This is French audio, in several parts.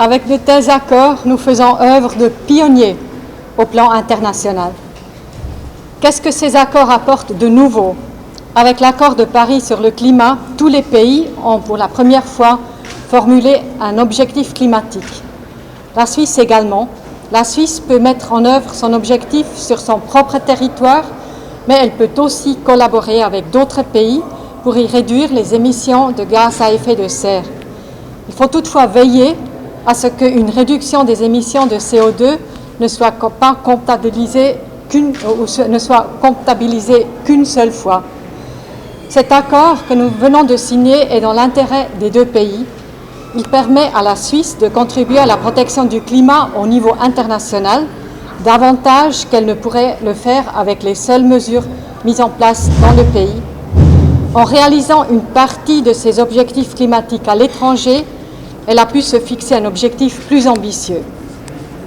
avec de tels accords, nous faisons œuvre de pionniers au plan international. Qu'est-ce que ces accords apportent de nouveau? Avec l'accord de Paris sur le climat, tous les pays ont pour la première fois formulé un objectif climatique. La Suisse également. La Suisse peut mettre en œuvre son objectif sur son propre territoire, mais elle peut aussi collaborer avec d'autres pays pour y réduire les émissions de gaz à effet de serre. Il faut toutefois veiller à ce qu'une réduction des émissions de CO2 ne soit pas comptabilisée qu'une seule fois. Cet accord que nous venons de signer est dans l'intérêt des deux pays. Il permet à la Suisse de contribuer à la protection du climat au niveau international, davantage qu'elle ne pourrait le faire avec les seules mesures mises en place dans le pays. En réalisant une partie de ses objectifs climatiques à l'étranger, elle a pu se fixer un objectif plus ambitieux.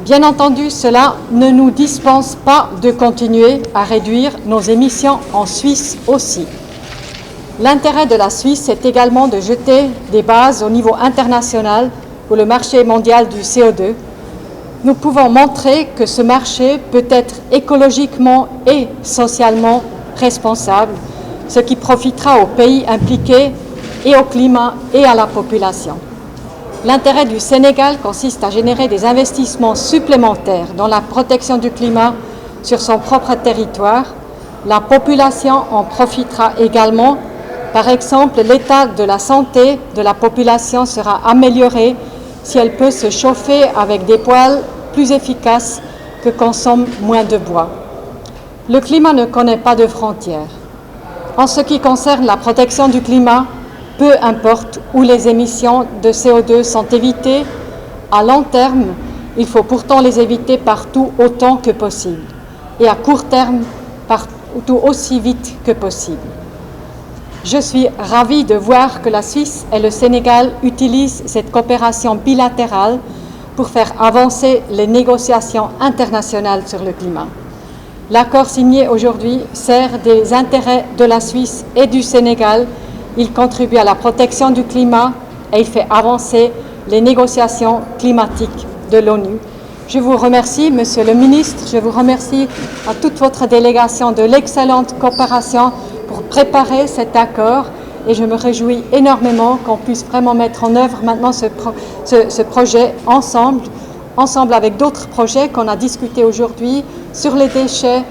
Bien entendu, cela ne nous dispense pas de continuer à réduire nos émissions en Suisse aussi. L'intérêt de la Suisse est également de jeter des bases au niveau international pour le marché mondial du CO2. Nous pouvons montrer que ce marché peut être écologiquement et socialement responsable, ce qui profitera aux pays impliqués et au climat et à la population. L'intérêt du Sénégal consiste à générer des investissements supplémentaires dans la protection du climat sur son propre territoire. La population en profitera également. Par exemple, l'état de la santé de la population sera amélioré si elle peut se chauffer avec des poêles plus efficaces que consomment moins de bois. Le climat ne connaît pas de frontières. En ce qui concerne la protection du climat, peu importe où les émissions de CO2 sont évitées, à long terme, il faut pourtant les éviter partout autant que possible et à court terme, partout aussi vite que possible. Je suis ravie de voir que la Suisse et le Sénégal utilisent cette coopération bilatérale pour faire avancer les négociations internationales sur le climat. L'accord signé aujourd'hui sert des intérêts de la Suisse et du Sénégal. Il contribue à la protection du climat et il fait avancer les négociations climatiques de l'ONU. Je vous remercie, Monsieur le Ministre, je vous remercie à toute votre délégation de l'excellente coopération pour préparer cet accord et je me réjouis énormément qu'on puisse vraiment mettre en œuvre maintenant ce projet ensemble avec d'autres projets qu'on a discutés aujourd'hui sur les déchets,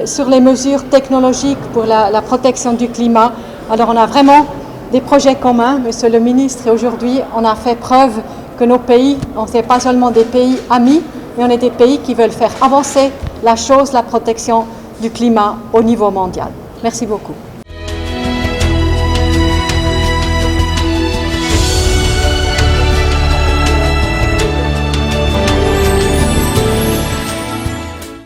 sur les mesures technologiques pour la protection du climat. Alors on a vraiment des projets communs, Monsieur le Ministre, et aujourd'hui on a fait preuve que nos pays, on n'est pas seulement des pays amis, mais on est des pays qui veulent faire avancer la protection du climat au niveau mondial. Merci beaucoup.